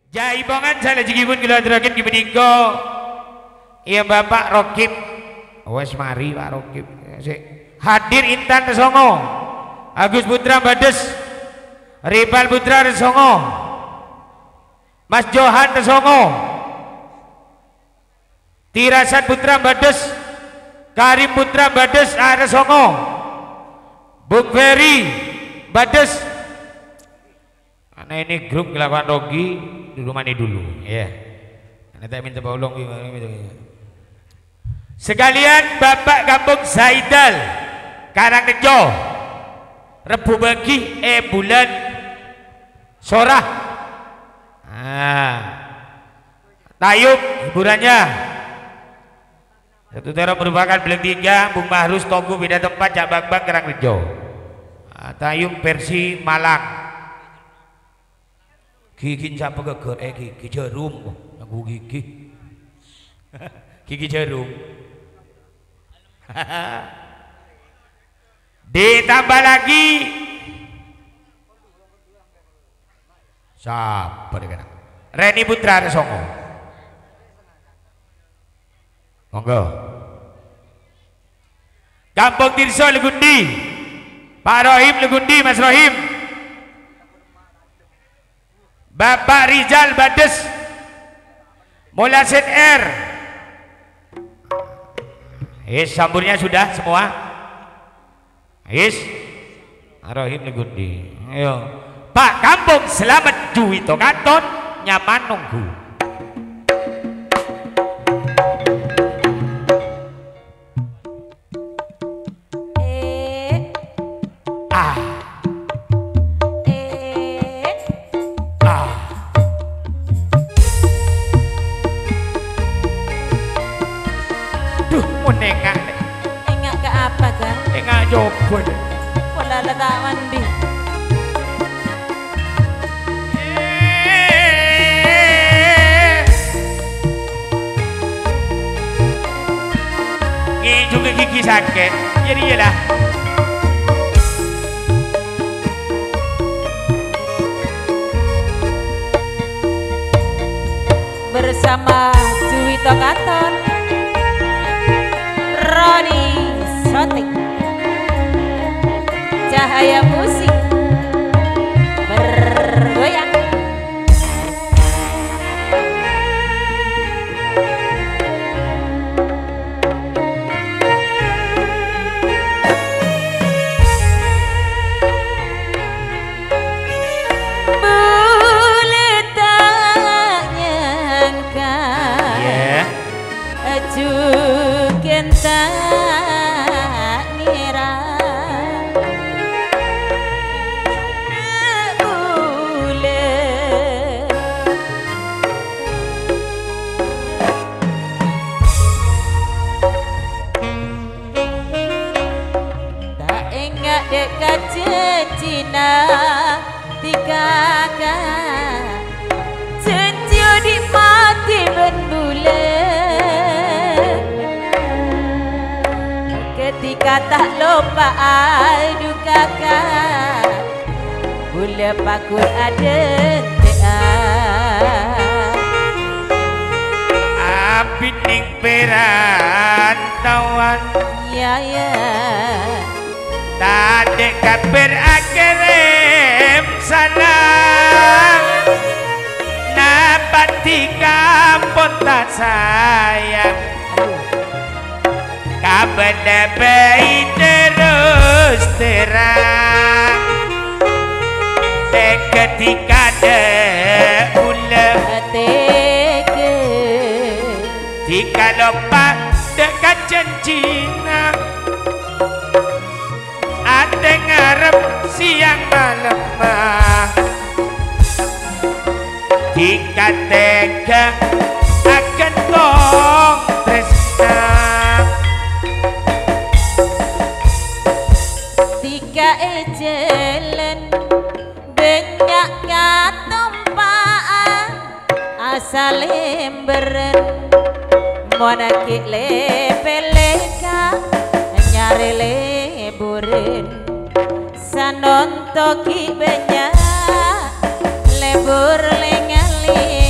Jaibongan salajengipun kula aturaken kimenika ya Bapak Rokib. Wes mari Pak Rokib. Hadir Intan Songo, Agus Putra Bades, Ripal Putra Songo, Mas Johan Songo, Tirasat Putra Bades, Karim Putra Bades ada Songo, Bung Ferry Bades. Karena ini grup Kelakuan Rogi dulu mani dulu ya. Nanti minta tolong sekalian Bapak Kampung Zaidal Karangrejo Rebu Bagi bulan Sorah. Tayub hiburannya satu teror merupakan beleng tiga Bung Mahrus Togu beda tempat Cak Bang Karangrejo. Tayub versi Malang. Gigi siapa geger gigi jarum aku gigi gigi jarum. Ditambah lagi siapa dengan Reni Putra Songo. Monggo Kampung Tirso Legundi Pak Rohim Legundi Mas Rohim, Bapak Rizal Bades, Mulasin R. Samburnya sudah semua. Rohim Legundi. Ayo. Pak Kampung Selamat Juwito Katon nyaman nunggu. Coba deh. Pola letak mandi. Ini juga gigi sakit. Jadi iyalah. Bersama Juwito Katon, Roni Sotik, Cahaya musik bergoyang. Boleh tak nyangka juga tak ngira dekat Cina tiga kan senjo di mati berbulan ketika tak lupa duka kan bula pakul ada api ning perantauan ya tadi kabar akirim salam napati kampung tak sayang kabar bayi terus terang ketika ada ulang jika lupa dekat janjina ada ngarep siang malam jika tega akan tong tresna tiga jalan banyak katumpaan asal emberen monaki lepeleka nyari leburin sanontoki banyak lebur lengali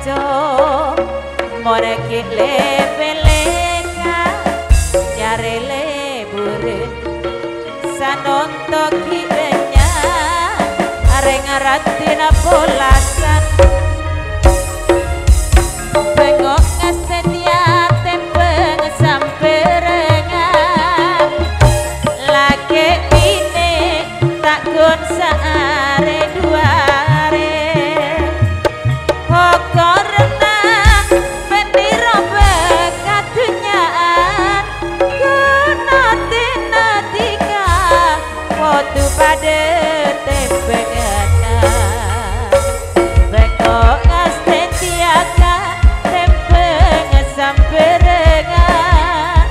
baca moreki lepeleka nyare lebure sanonto kirenya areng aratina polasan bengok ngasetia tempeng samperengan lake mine takun saare duare hokorna bendiro bekatunyaan kunati natika waktu pada tempengan bengok ngastetiaka tempeng samperengan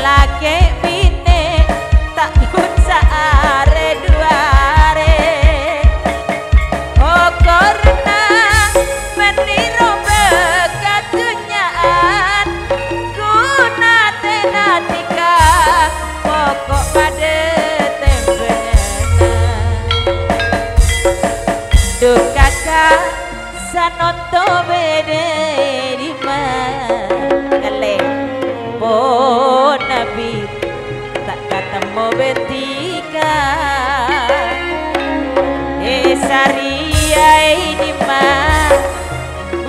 lake mine takun saare duare hokorna bendiro bekatunyaan kunate natika pokok pada duh kakak sanonto bede di kale po nabi tak ketemu betika sariai di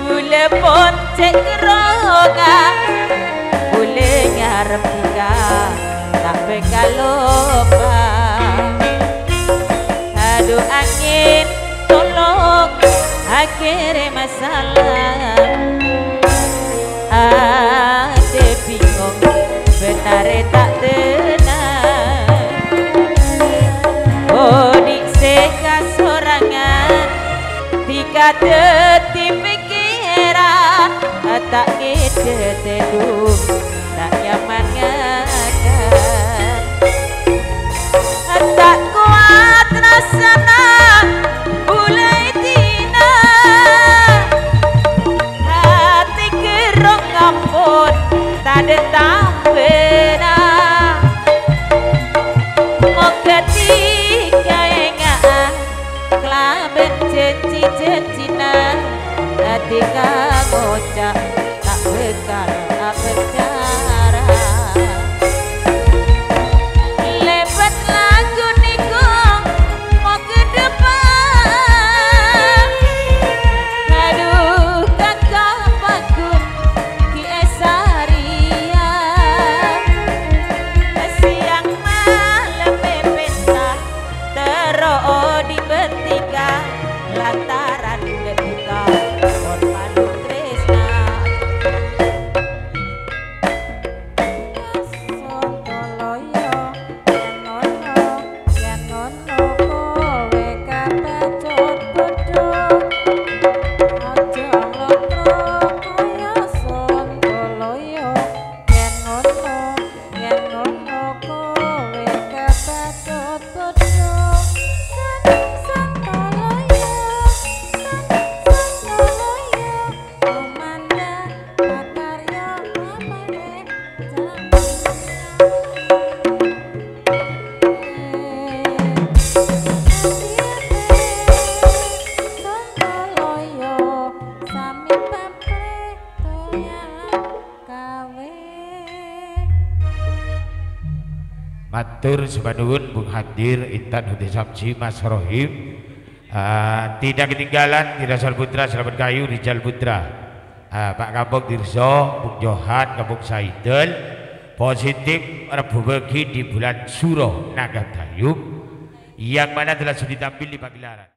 bule poncek roga bule ngarep tika tak bekaloba aduh angin tolong akhirnya masalah ade bingung benar tak tenang oh di seka sorangan tiga detik pikiran tak ngide teduh tak nyaman ngakan tak kuat rasana mulai tina hati kerong ampun tak ada tampena mau ketika enggak kelaben janji-janjina ketika ngocak tak bekal bercara lebat lagu niku mau ke depan aduh kakak bakun ki esaria siang malam pesta tero di betika lantaran ketika korban tresna matur sepanuhun Bung Hadir Intan Hudi Samsi Mas Rohim tidak ketinggalan Dirasal Putra Selamat Kayu Rijal Putra Pak Kampung Dirso Bung Johan Kampung Saidel positif Rebu Begi di bulan Suro Nagadayung yang mana telah sudah ditampil di pagelaran.